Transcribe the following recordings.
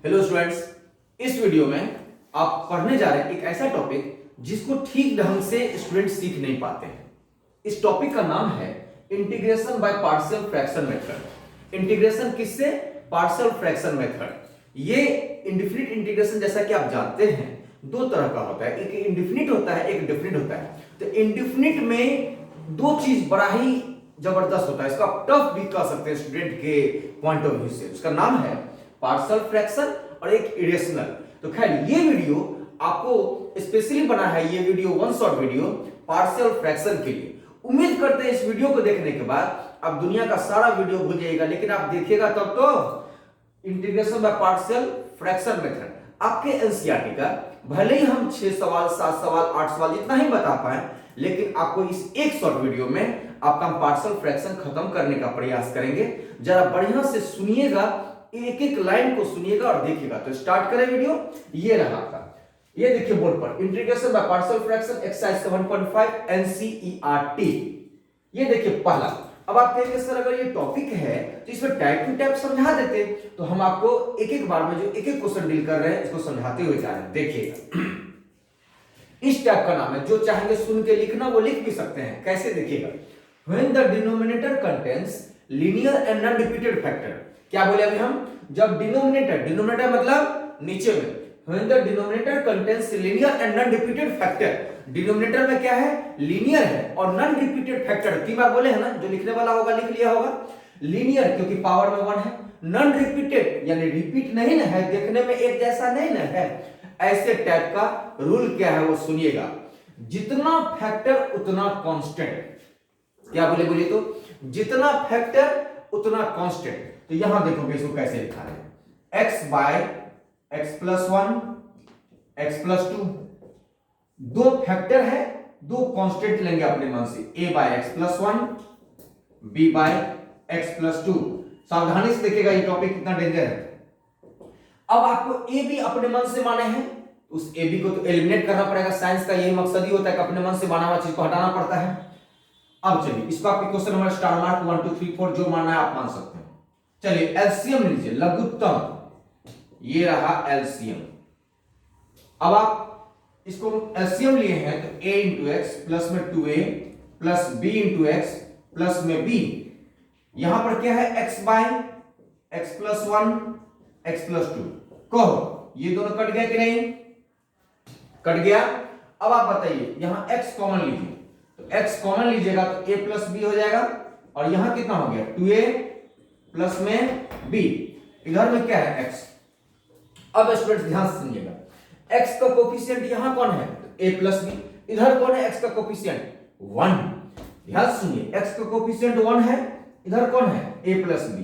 Hello students, इस video में आप पढ़ने जा रहे हैं एक ऐसा टॉपिक जिसको ठीक ढंग से स्टूडेंट सीख नहीं पाते हैं। इस टॉपिक का नाम है integration by partial fraction method. Integration किससे? Partial fraction method. ये इंडेफिनिट इंटीग्रेशन जैसा कि आप जानते हैं दो तरह का होता है, एक इंडेफिनिट होता है, एक डेफिनिट होता है। तो इंडेफिनिट में दो चीज बड़ा ही जबरदस्त होता है, इसको आप टफ भी कह सकते हैं स्टूडेंट के पॉइंट ऑफ व्यू से। उसका नाम है पार्शियल फ्रैक्शन और एक इरेशनल। तो खैर ये वीडियो आपको स्पेशली बना है, ये video one shot video partial fraction के लिए। उम्मीद करते हैं इस वीडियो को देखने के बाद आप दुनिया का सारा वीडियो भूल जाइएगा, लेकिन आप देखिएगा तब तो integration by partial fraction method आपके एनसीईआरटी का भले ही हम 6 सवाल 7 सवाल 8 सवाल जितना ही बता पाए, लेकिन आपको इस एक शॉर्ट वीडियो में आपका हम पार्शियल फ्रैक्शन खत्म करने का प्रयास करेंगे। जरा बढ़िया से सुनिएगा, एक एक लाइन को सुनिएगा और देखिएगा। तो स्टार्ट करें वीडियो। ये रहा आपका, ये देखिए बोर्ड पर integration by partial fraction exercise 7.5 NCERT. ये देखिए पहला। अब आप कहेंगे सर अगर ये टॉपिक है तो इसमें टाइप टू टाइप समझा देते, तो हम आपको एक एक बार में जो एक एक क्वेश्चन डील कर रहे हैं इसको समझाते हुए जा रहे हैं। देखिएगा इस टाइप का नाम है, जो चाहेंगे सुन के लिखना वो लिख भी सकते हैं। कैसे देखिएगा, when the denominator contains linear and non repeated factor। क्या बोले अभी हम, जब डिनोमिनेटर मतलब नीचे में, when the denominator contains linear and non repeated factor। Denominator में क्या है, लीनियर है और नॉन रिपीटेड फैक्टर। 3 बार बोले हैं ना, जो लिखने वाला होगा लिख लिया होगा। लीनियर क्योंकि पावर में 1 है, नॉन रिपीटेड यानी रिपीट नहीं ना है, देखने में एक जैसा नहीं ना है। ऐसे टाइप का रूल क्या है वो सुनिएगा, जितना फैक्टर उतना कांस्टेंट। क्या बोले बोलिए तो, जितना फैक्टर उतना कांस्टेंट। तो यहां देखोगे इसको कैसे लिखा है, x by x plus 1 x plus 2। दो फैक्टर है, दो कांस्टेंट लेंगे अपने मन से, a by x plus 1 b by x plus 2। सावधानी से देखिएगा, ये टॉपिक कितना डेंजर है। अब आपको a भी अपने मन से माने हैं, उस a b को तो एलिमिनेट करना पड़ेगा। साइंस का यही मकसद ही होता है कि अपने मन से माना हुआ चीज को हटाना पड़ता है। अब चलिए इसको आपके क्वेश्चन नंबर स्टार मार्क 1 2 3 4 जो मानना है आप मान सकते हैं। चलिए एलसीएम लीजिए, लघुत्तम। ये रहा एलसीएम। अब आप इसको एलसीएम लिए हैं तो a इंटू एक्स प्लस में 2a plus b into x plus में b। यहां पर क्या है, x by x plus 1 x plus 2। कहो ये दोनों कट गया कि नहीं, कट गया। अब आप बताइए यहां x कॉमन लीजिए, तो x कॉमन लीजिएगा तो a प्लस b हो जाएगा, और यहां कितना हो गया 2a प्लस में b। इधर में क्या है x। अब स्टूडेंट्स ध्यान से सुनिएगा, x का कोफिशिएंट यहां कौन है, तो a प्लस b। इधर कौन है x का कोफिशिएंट 1। ध्यान से सुनिए, x का कोफिशिएंट 1 है, इधर कौन है a प्लस b।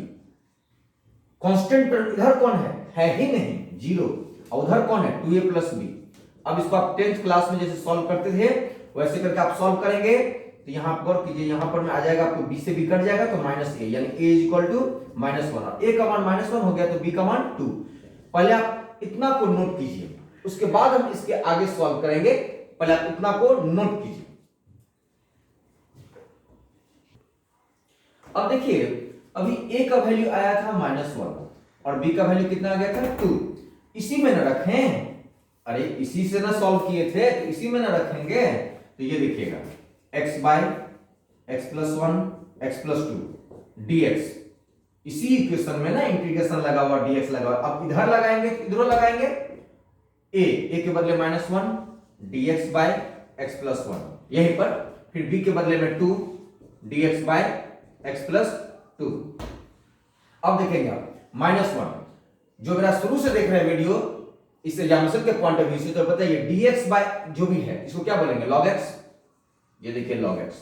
कांस्टेंट इधर कौन है ही नहीं 0, और उधर कौन है 2a प्लस b। अब इसको आप 10th क्लास में जैसे सॉल्व करते थे वैसे करके आप सॉल्व करेंगे। तो यहां पर गौर कीजिए, यहां पर में आ जाएगा आपको b से b कट जाएगा तो माइनस a, यानी a is equal to -1। a का मान -1 हो गया तो b का मान 2। पहले आप इतना को नोट कीजिए, उसके बाद हम इसके आगे सॉल्व करेंगे। पहले आप इतना को नोट कीजिए। अब देखिए अभी a का वैल्यू आया था -1 और b का वैल्यू कितना आ गया था 2। इसी में ना रखें, अरे इसी से ना सॉल्व किए थे तो इसी में ना रखेंगे। तो ये देखिएगा x by x plus 1 x plus 2 dx, इसी इक्वेशन में ना इंटीग्रेशन लगा हुआ dx लगा हुआ। अब इधर लगाएंगे तो इधर लगाएंगे, a के बदले -1 dx बाय x प्लस 1, यहीं पर फिर b के बदले में 2 dx बाय x प्लस 2। अब देखेंगे आप -1, जो मेरा शुरू से देख रहे हैं वीडियो इस एग्जामिनेशन के पॉइंट ऑफ व्यू से, तो बताइए dx बाय जो भी है इसको क्या बोलेंगे log x। ये देखिए log x,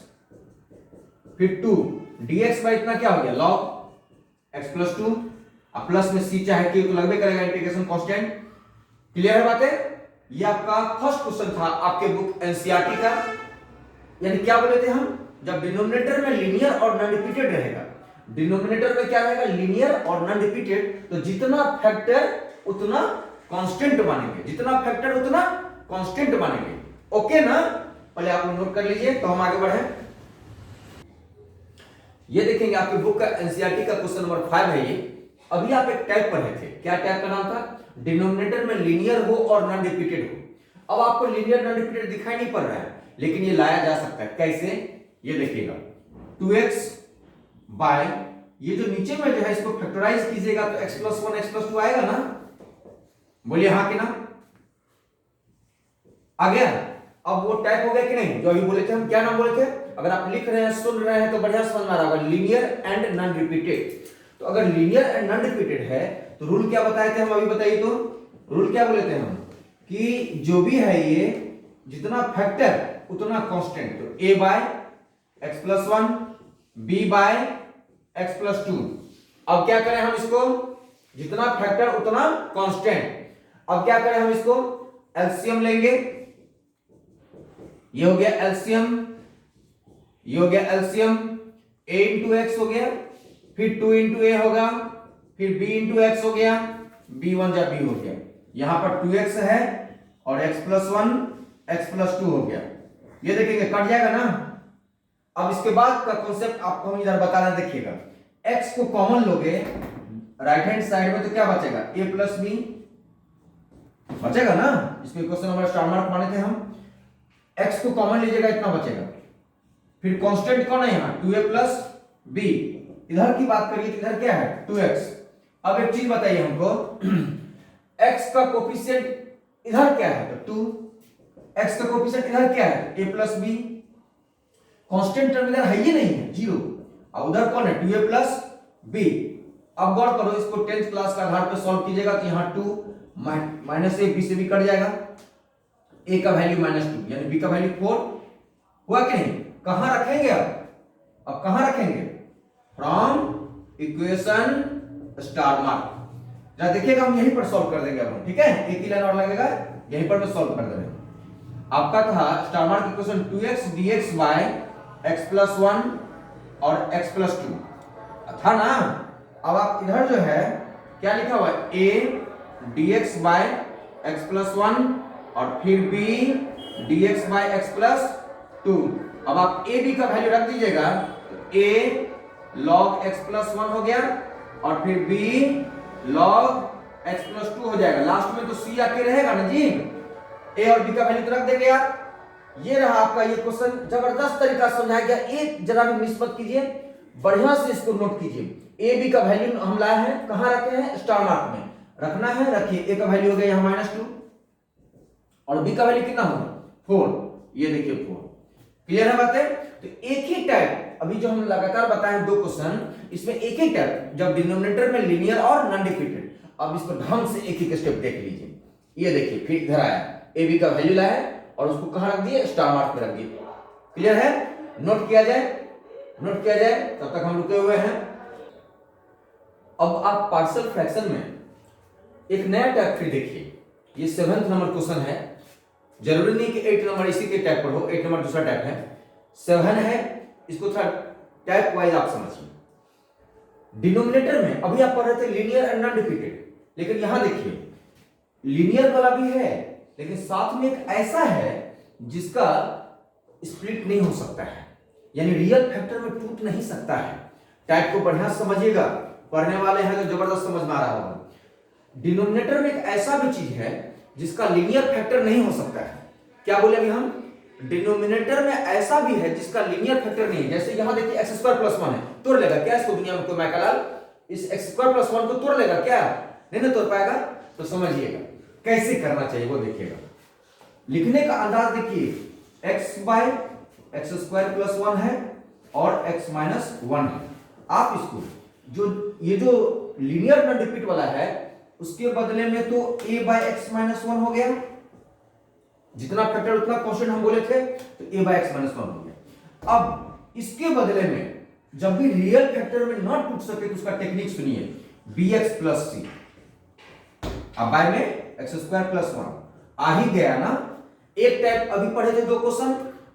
फिर 2 dx बाय इतना क्या हो गया log x प्लस 2, अब प्लस में c चाहे कि तो लगभग करेगा इंटीग्रेशन कांस्टेंट। क्लियर है बातें। ये आपका फर्स्ट क्वेश्चन था आपके बुक एनसीईआरटी का। यानी क्या बोले थे हम, जब डिनोमिनेटर में लीनियर और नॉन रिपीटेड रहेगा, डिनोमिनेटर में क्या रहेगा लीनियर और नॉन रिपीटेड, तो जितना फैक्टर उतना कांस्टेंट मानेंगे, जितना फैक्टर उतना कांस्टेंट मानेंगे। ओके ना, पहले आप नोट कर लीजिए तो हम आगे बढ़े। ये देखेंगे आपके बुक का एनसीईआरटी का क्वेश्चन नंबर 5 है ये। अभी आप एक टाइप पढ़े थे, क्या टाइप का नाम था? डिनोमिनेटर में लीनियर हो और नॉन रिपीटेड हो। अब आपको लीनियर नॉन रिपीटेड दिखाई नहीं पड़ रहा है, लेकिन ये लाया जा सकता है। कैसे? ये देखिएगा 2x बाय, ये जो नीचे में जो है इसको फैक्टराइज कीजिएगा तो x प्लस 1 x प्लस 2 आएगा ना? बोलिए हाँ कि ना? आ गया? अब वो टाइप हो गया कि नहीं? जो अभी बोले थे हम, क्या नाम बोले थे? अगर आप लिख रहे हैं, सुन रहे हैं तो बढ़िया समझ में आ रहा होगा, लीनियर एंड नॉन रिपीटेड। तो अगर लीनियर एंड नॉन रिपीटेड है तो रूल क्या बताए थे हम? अभी बताइए तो रूल क्या बोले थे हम कि जो भी है ये जितना फैक्टर उतना कांस्टेंट। तो a by x plus 1, b by x plus 2। अब क्या करें हम इसको? जितना फैक्टर उतना कांस्टेंट। अब क्या करें हम इसको? एलसीएम लेंगे। ये हो गया एलसीएम, ये हो गया एलसीएम, a इंटू एक्स हो गया, फिर 2 इंटू ए होगा, फिर b इंटू एक्स हो गया, b1 जा b हो गया। यहां पर 2x है और x प्लस 1 x प्लस 2 हो गया। ये देखेंगे कट जाएगा ना? अब इसके बाद का कॉन्सेप्ट आपको हम इधर बताना, देखिएगा x को कॉमन लोगे राइट हैंड साइड में तो क्या बचेगा? a प्लस b बचेगा ना? इसको क्वेश्चन नंबर स्टार मार्क माने थे हम। x को कॉमन लीजिएगा, इतना बचेगा। फिर कांस्टेंट कौन है यहाँ? 2a plus b। इधर की बात करिए तो इधर क्या है? 2x। अब एक चीज बताइए हमको, x का कोफिशिएंट इधर क्या है? तो 2। x का कोफिशिएंट इधर क्या है? a plus b। Constant term इधर है ही नहीं है, 0। अब उधर कौन है? 2a plus b। अब गौर करो, इसको 10th क्लास का आधार पर सॉल्व कीजिएगा तो यहाँ 2 माइनस a b से भी कट जाएगा, a का वैल्यू -2 यानी b का वैल्यू 4 हुआ कि नहीं? कहां रखेंगे? अब कहां रखेंगे? From equation star mark. जरा देखिएगा, हम यहीं पर सॉल्व कर देंगे अब, ठीक है? एक ही लाइन और लगेगा, यहीं पर मैं सॉल्व कर देंगे। आपका था star mark equation 2x dx by x plus 1 और x प्लस 2 था ना? अब आप इधर जो है क्या लिखा हुआ है? a dx by x plus 1 और फिर b dx by x plus 2। अब आप a b का वैल्यू रख दीजिएगा तो a log x प्लस 1 हो गया और फिर b log x प्लस 2 हो जाएगा। लास्ट में तो c आके रहेगा ना जी? a और b का वैल्यू तो रख देंगे आप। ये रहा आपका ये क्वेश्चन, जबरदस्त तरीका से समझाया गया। एक जरा भी मिस मत कीजिए, बढ़िया से इसको नोट कीजिए। a b का वैल्यू हम लाए हैं, कहां रखे हैं? स्टार मार्क में रखना है, रखिए। a का वैल्यू हो गया यहाँ -2 और b का वैल्यू कितना होगा? 4। ये देखिए 4। क्लियर है बातें? तो एक ही टाइप, अभी जो हम लगातार बताए हैं 2 क्वेश्चन, इसमें एक ही टाइप, जब डिनोमिनेटर में लीनियर और नॉन रिपीटेड। अब इसको ढंग से एक एक स्टेप देख लीजिए। ये देखिए, फिर इधर आया, ए बी का वैल्यू लाया और उसको कहां रख दिए? स्टार मार्क में रख दिए। क्लियर है? नोट किया जाए, नोट किया जाए, तब तक हम रुके हुए हैं। अब आप पार्शियल फ्रैक्शन में एक नया टाइप फिर देखिए। ये 7th नंबर क्वेश्चन है, जरूरी नहीं कि 8 नंबर इसी के टाइप पर हो, 8 नंबर दूसरा टाइप है, 7 है। इसको थोड़ा टाइप वाइज आप समझिए। डिनोमिनेटर में अभी आप पढ़ रहे थे लीनियर एंड नॉन रिपीटेड, लेकिन यहां देखिए लीनियर वाला भी है, लेकिन साथ में एक ऐसा है जिसका स्प्लिट नहीं हो सकता है, यानी रियल फैक्टर में टूट नहीं सकता है। टाइप को बढ़िया समझिएगा, पढ़ने वाले हैं तो जबरदस्त समझ में आ रहा होगा। डिनोमिनेटर में एक ऐसा भी चीज है जिसका लीनियर फैक्टर नहीं हो सकता है। क्या बोले अभी हम? डिनोमिनेटर में ऐसा भी है जिसका लीनियर फैक्टर नहीं है। जैसे यहां देखिए x स्क्वायर प्लस 1 है, तोड़ लेगा क्या इसको दुनिया में कोई मैकालाल? इस x स्क्वायर प्लस 1 को तोड़ लेगा क्या? नहीं ना तोड़ पाएगा। तो समझिएगा कैसे करना चाहिए वो देखिएगा। लिखने का अंदाज देखिए, x by x square plus 1 है और x माइनस 1 है। आप इसको जो ये जो लीनियर नॉन रिपीट वाला है उसके बदले में तो a बाय एक्स माइनस 1 हो गया, जितना फैक्टर उतना कांस्टेंट हम बोले थे, तो a बाय एक्स माइनस 1 हो गया। अब इसके बदले में जब भी रियल फैक्टर में ना टूट सके तो उसका टेक्निक सुनिए, bx प्लस c। अब बाय में एक्स स्क्वायर प्लस 1 आ ही गया ना। एक टाइप अभी पढ़े थे 2 क्वेश्चन,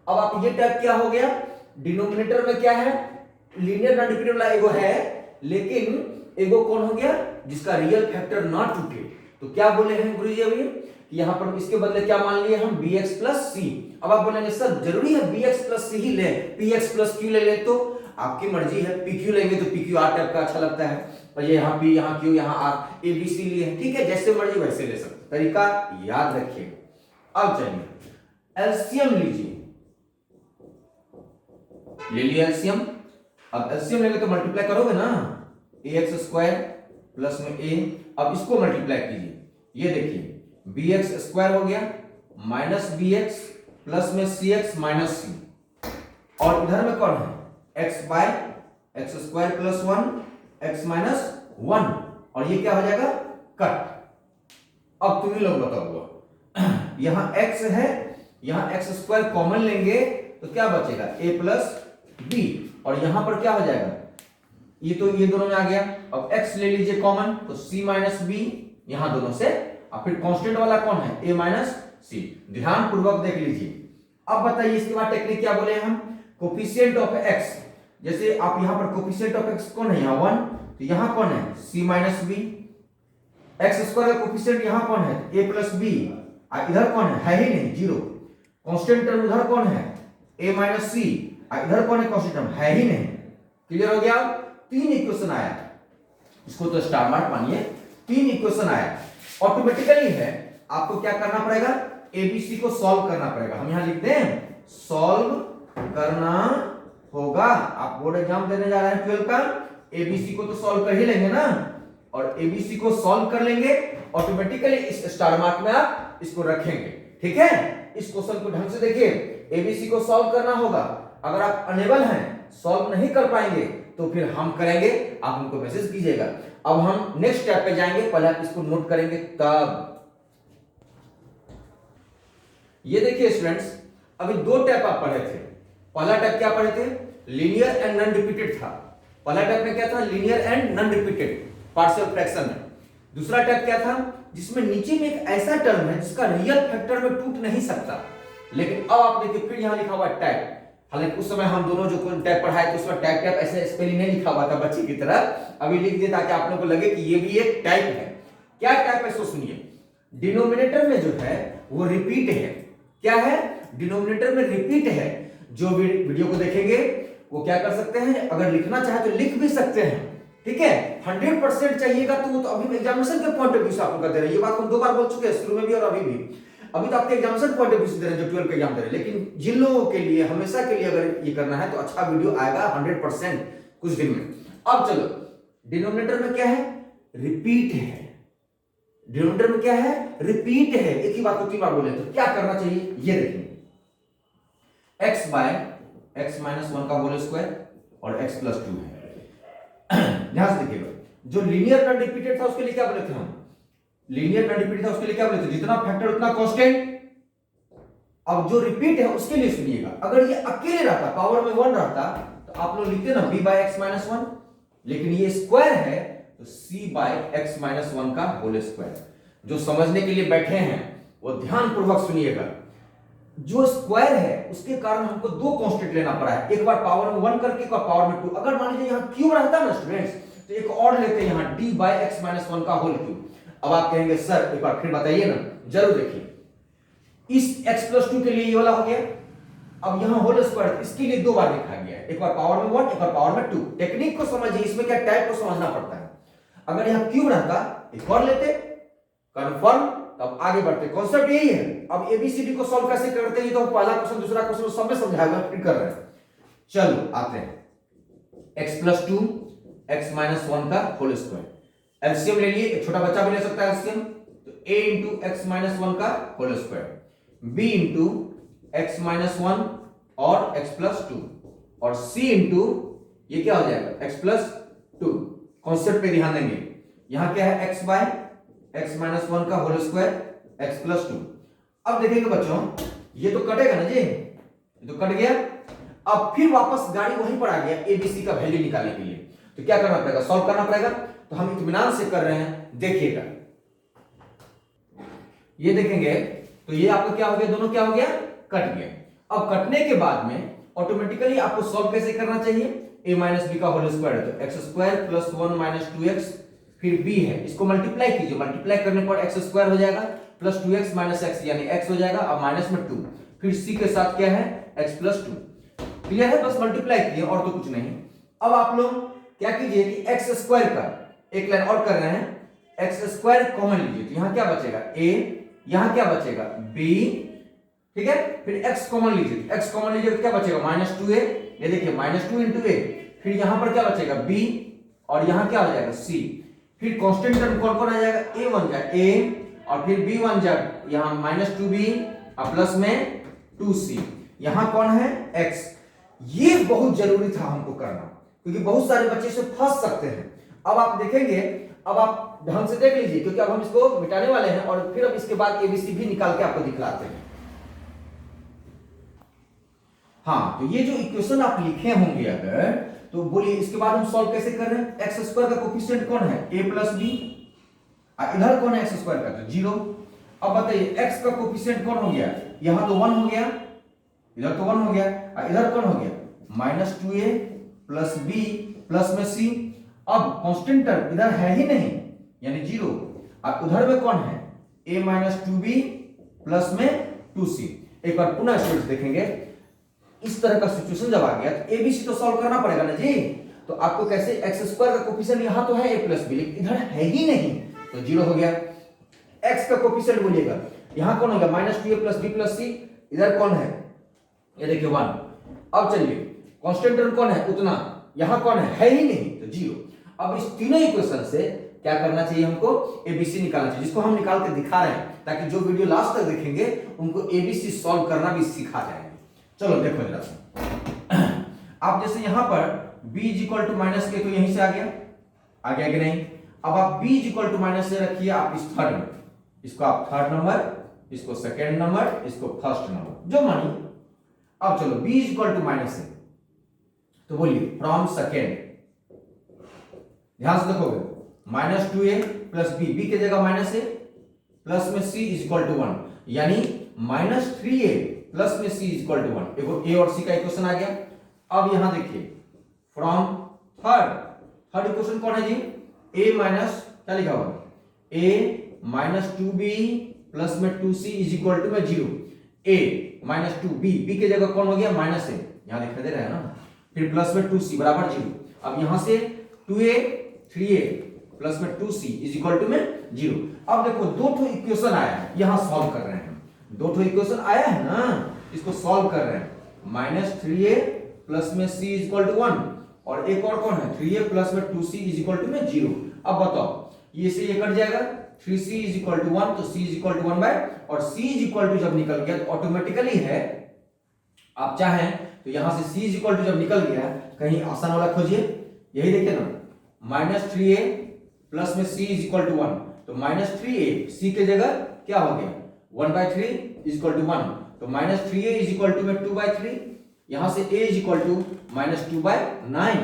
अब आप ये टाइप क्या हो गया? डिनोमिनेटर में क्या है? लीनियर नॉन रिपीटेड वाला एगो है, लेकिन एगो कौन हो गया? जिसका रियल फैक्टर ना टूटे। तो क्या बोले हैं गुरुजी अभी? यहां पर इसके बदले क्या मान लिए हम? bx plus c। अब आप बोलेंगे सर जरूरी है bx प्लस c ही ले, px प्लस q ले ले? तो आपकी मर्जी है, pq लेंगे तो pq आर टाइप का अच्छा लगता है, और ये यहाँ P, यहाँ Q, यहाँ R, A B C लिए हैं, ठीक है, जैसे मर्जी वैसे ले सकते, तरीका याद रखिएगा। अब चलिए एलसीएम लीजिए, ले लिया एलसीएम। अब एलसीएम लेंगे तो मल्टीप्लाई करोगे ना, ax स्क्वायर प्लस में a, अब इसको मल्टीप्लाई कीजिए, ये देखिए bx स्क्वायर हो गया माइनस bx प्लस में cx माइनस c, और इधर में कौन है x by x square plus 1 x minus 1, और ये क्या हो जाएगा कट। अब तुम ही लोग बताओ, यहां x है, यहां एक्स स्क्वायर कॉमन लेंगे तो क्या बचेगा a प्लस b, और यहां पर क्या हो जाएगा, ये तो ये दोनों में आ गया। अब x ले लीजिए कॉमन तो c माइनस b यहां दोनों से, अब फिर कांस्टेंट वाला कौन है a माइनस c, ध्यान पूर्वक देख लीजिए। अब बताइए इसके बाद टेक्निक क्या बोले हम, कोफिशिएंट ऑफ x, जैसे आप यहां पर कोफिशिएंट ऑफ x कौन है, यहां 1, तो यहां कौन है c minus b, x square का कोफिशिएंट यहां कौन है a प्लस b, इधर कौन है ही नहीं, जीरो, कांस्टेंट टर्म उधर कौन है a माइनस c, इधर कौन है कांस्टेंट टर्म, है ही नहीं। क्लियर हो गया, तीन इक्वेशन आया, इसको तो स्टार मार्क मानिए, तीन इक्वेशन आया। ऑटोमेटिकली है आपको क्या करना पड़ेगा, एबीसी को सॉल्व करना पड़ेगा। हम यहां लिखते हैं सॉल्व करना होगा, आप बोर्ड एग्जाम देने जा रहे हैं 12 का, एबीसी को तो सॉल्व कर ही लेंगे ना, और एबीसी को सॉल्व कर लेंगे, ऑटोमेटिकली इस स्टार मार्क में आप इसको रखेंगे, ठीक है। इस क्वेश्चन को ढंग से देखिए, एबीसी को सॉल्व करना होगा, अगर आप अनेबल हैं, सॉल्व नहीं कर पाएंगे तो फिर हम करेंगे, आप हमको मैसेज कीजिएगा। अब हम नेक्स्ट स्टेप पे जाएंगे, पहले आप इसको नोट करेंगे तब। ये देखिए स्टूडेंट्स, अभी दो टाइप आप पढ़े थे। पहला टाइप क्या पढ़े थे, लीनियर एंड नॉन रिपीटेड था। पहला टाइप में क्या था, linear and non repeated partial fraction में। दूसरा टाइप क्या था, जिसमें नीचे में एक ऐसा टर्म है जिसका रियल फैक्टर में टूट नहीं सकता, लेकिन अब आप देखिए फिर यहां लिखा हुआ टाइप। हालांकि उस समय हम दोनों जो टाइप पढ़ाए तो उसमें टाइप टाइप ऐसे स्पेलिंग नहीं लिखा हुआ था बच्चे की तरह, अभी लिख दिया ताकि आप लोगों को लगे कि ये भी एक टाइप है। क्या टाइप है, सो सुनिए। डिनोमिनेटर में जो है वो रिपीट है, क्या है, डिनोमिनेटर में रिपीट है। जो वीडियो को देखेंगे वो क्या कर सकते हैं, अगर लिखना चाहे तो लिख भी सकते हैं, ठीक है। 100% चाहिएगा तो वो तो अभी एग्जामिनेशन के पॉइंट ऑफ व्यू से आप लोग कर दे रहे हैं, ये बात हम दो बार बोल चुके हैं, शुरू में भी और अभी भी। अभी तो आपके एग्जामिनेशन पॉइंट ऑफ व्यू से दे रहे हैं जो 12 का एग्जाम दे रहे हैं, लेकिन जिन लोगों के लिए हमेशा के लिए अगर ये करना है तो अच्छा वीडियो आएगा 100% कुछ दिन में। अब चलो, डिनोमिनेटर में क्या है, रिपीट है। डिनोमिनेटर में क्या है, रिपीट है। एक ही बात को तीन बार बोले तो क्या करना चाहिए, ये देखिए, x बाय x माइनस 1 का होल स्क्वायर और x प्लस 2 है। ध्यान से देखिएगा, जो लीनियर नॉन रिपीटेड था उसके लिए क्या बोले थे हम, लीनियर नॉन रिपीटेड था उसके लिए क्या बोले थे, जितना फैक्टर उतना कांस्टेंट। अब जो रिपीट है उसके लिए सुनिएगा, अगर ये अकेले रहता, पावर में 1 रहता, तो आप लोग लिखते ना b बाय x माइनस 1, लेकिन ये स्क्वायर है तो c बाय x माइनस 1 का होल स्क्वायर। जो समझने के लिए बैठे हैं वो ध्यान पूर्वक सुनिएगा, जो स्क्वायर है उसके कारण हमको दो कांस्टेंट लेना पड़ा है, एक बार पावर में 1 करके, एक बार पावर में 2। अगर मान लीजिए यहां क्यूब रहता ना स्टूडेंट्स, तो एक और लेते हैं यहां d बाय x माइनस 1 का होल क्यूब। अब आप कहेंगे सर एक बार फिर बताइए ना, जरूर देखिए, इस x प्लस 2 के लिए ये वाला हो गया, अब यहां होल स्क्वायर, इसके लिए दो बार लिखा गया है, एक बार पावर में 1, एक बार पावर में 2। टेक्निक को समझिए, इसमें क्या टाइप को समझना पड़ता है। अगर यहां क्यूब रहता, एक और लेते, कंफर्म, तब आगे बढ़ते। कॉन्सेप्ट यही है। अब एबीसीडी को सॉल्व कैसे करते हैं, तो पहला क्वेश्चन दूसरा क्वेश्चन सब में समझाएगा, फिर कर रहे हैं। चलो आते हैं, x प्लस 2 x माइनस 1 का होल स्क्वायर। एलसीएम ले लिए, एक छोटा बच्चा भी ले सकता है एलसीएम, तो a इंटू x माइनस 1 का whole square, b into x minus 1 और x प्लस 2, और c इंटू ये क्या हो जाएगा x प्लस 2। कॉन्सेप्ट पे ध्यान देंगे, यहां क्या है x बाय x माइनस 1 का होल स्क्वायर x प्लस 2। अब देखिएगा बच्चों, ये तो कटेगा ना जी, ये तो कट गया। अब फिर वापस गाड़ी वहीं पर आ गया एबीसी का वैल्यू निकालने के लिए, तो क्या करना पड़ेगा, सॉल्व करना पड़ेगा। तो हम इत्मीनान से कर रहे हैं, देखिएगा, ये देखेंगे तो ये आपका क्या हो गया, दोनों क्या हो गया, कट गया। अब कटने के बाद में ऑटोमेटिकली आपको सॉल्व कैसे करना चाहिए, a माइनस बी का होल स्क्वायर है तो x square plus 1 minus 2x, फिर b है, इसको मल्टीप्लाई कीजिए, मल्टीप्लाई करने पर एक्स स्क्वायर हो जाएगा प्लस 2x माइनस x यानी x हो जाएगा, अब माइनस में 2, फिर c के साथ क्या है x प्लस 2। क्लियर है, बस मल्टीप्लाई किए और तो कुछ नहीं। अब आप लोग क्या कीजिए कि एक्स स्क्वायर का एक लाइन और कर रहे हैं, एक्स स्क्वायर कॉमन लीजिए तो यहां क्या बचेगा a, यहां क्या बचेगा b, ठीक है। फिर x कॉमन लीजिए, x कॉमन लीजिए तो क्या बचेगा -2a, ये देखिए -2 into a। फिर यहां पर क्या बचेगा b और यहां क्या हो जाएगा c। फिर कांस्टेंट टर्म कौन कौन आ जाएगा, a बन जाएगा a और फिर b बन जाएगा यहां -2b और प्लस में 2c, यहां कौन है x। ये बहुत जरूरी था हमको करना क्योंकि बहुत सारे बच्चे से फंस सकते हैं। अब आप देखेंगे, अब आप ढंग से देख लीजिए क्योंकि अब हम इसको मिटाने वाले हैं और फिर अब इसके बाद एबीसी भी निकाल के आपको दिखलाते हैं। हाँ, तो ये जो इक्वेशन आप लिखे होंगे अगर, तो बोलिए इसके बाद हम सॉल्व कैसे कर रहे हैं। एक्स स्क्वायर का कोफिशिएंट कौन है, a प्लस बी, इधर कौन है एक्स स्क्वायर का, तो 0। अब बताइए x का कोफिशिएंट कौन हो गया, यहां तो 1 हो गया, इधर तो 1 हो गया, और इधर कौन हो गया -2a प्लस b प्लस में c। अब कांस्टेंट टर्म इधर है ही नहीं यानी 0, और उधर में कौन है a -2b प्लस में 2c। एक बार पुनः स्टूडेंट्स देखेंगे, इस तरह का सिचुएशन जब आ गया तो एबीसी तो सॉल्व करना पड़ेगा ना जी। तो आपको कैसे, एक्स स्क्वायर का कोफिशिएंट यहां तो है a प्लस बी लेकिन इधर है ही नहीं तो 0 हो गया। x का कोफिशिएंट बोलिएगा, यहां कौन हो गया -2a plus b plus c, इधर कौन है ये देखिए 1। अब चलिए कांस्टेंट टर्म कौन है उतना, यहां कौन है ही नहीं तो 0। अब इस तीनों इक्वेशन से क्या करना चाहिए हमको, एबीसी निकालना चाहिए, जिसको हम निकाल के दिखा रहे हैं ताकि जो वीडियो लास्ट तक देखेंगे उनको एबीसी सॉल्व करना भी सिखा जाएंगे। चलो देखो जरा, आप जैसे यहां पर b इक्वल टू माइनस के तो यहीं से आ गया कि नहीं। अब आप b इक्वल टू माइनस से रखिए आप इस थर्ड में, इसको आप थर्ड नंबर, इसको सेकेंड नंबर, इसको फर्स्ट नंबर जो मानिए। अब चलो b इक्वल टू माइनस है तो बोलिए फ्रॉम सेकेंड, ध्यान से देखोगे -2a प्लस b, b की जगह -a प्लस में c इक्वल टू 1, यानी -3a प्लस में c इक्वल टू 1। देखो a और c का इक्वेशन आ गया। अब यहां देखिए फ्रॉम थर्ड इक्वेशन कौन है जी, a माइनस क्या लिखा हुआ a -2b प्लस में 2c इक्वल टू में 0, a -2b, b की जगह कौन हो गया -a, यहां दिखाई दे रहा है ना, फिर प्लस में 2c बराबर 0। अब यहां से 2a 3a प्लस में 2c इक्वल टू में 0। अब देखो दो ठो इक्वेशन आया है, यहां सॉल्व कर रहे हैं, दो ठो इक्वेशन आया है ना, इसको सॉल्व कर रहे हैं। -3a प्लस में c इक्वल टू 1 और एक और कौन है 3a प्लस में 2c इक्वल टू में 0। अब बताओ ये से ये कट जाएगा, 3c इक्वल टू 1 तो c इक्वल टू 1 बाय, और c इक्वल टू जब निकल गया तो ऑटोमेटिकली है, आप चाहें तो यहां से c इक्वल टू जब निकल गया कहीं आसान वाला खोजिए, यही देखिए ना -3a प्लस में c इक्वल टू 1 तो -3a, c के जगह क्या हो गया 1/3 इक्वल टू 1 तो -3a इक्वल टू में 2/3, यहां से a इक्वल टू -2/9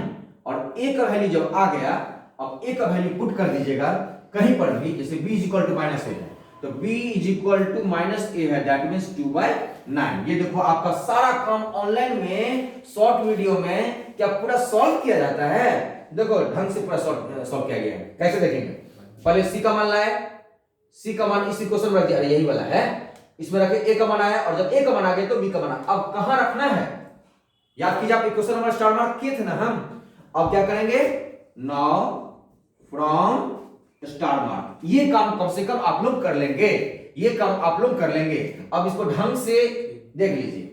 और a का वैल्यू जब आ गया, अब a का वैल्यू पुट कर दीजिएगा कहीं पर भी, जैसे b इक्वल टू -a है तो b इक्वल टू -a है, दैट मींस 2/9। ये देखो आपका सारा काम ऑनलाइन में शॉर्ट वीडियो में क्या पूरा सॉल्व किया जाता है। देखो ढंग से पूरा सॉल्व किया गया है, कैसे देखेंगे, पहले c का मान लाए, c का मान इस इक्वेशन में रख दिया, यही वाला है, इसमें रखे a का मान आया और जब a का मान आ गया तो b का मान। अब कहां रखना है, याद कीजिए आप इक्वेशन नंबर स्टार मार्क किए थे ना हम। अब क्या करेंगे, नाउ फ्रॉम स्टार मार्क, ये काम कम से कम आप लोग कर लेंगे, ये काम आप लोग कर लेंगे। अब इसको ढंग से देख लीजिए,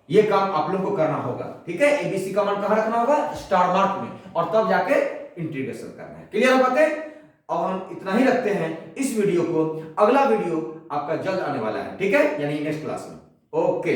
ये काम आप लोग को करना होगा, ठीक है। एबीसी का मान कहां रखना होगा, स्टार मार्क में, और तब जाके इंटीग्रेशन करना है। क्लियर बात है। अब हम इतना ही रखते हैं इस वीडियो को, अगला वीडियो आपका जल्द आने वाला है, ठीक है, यानी नेक्स्ट क्लास में। ओके।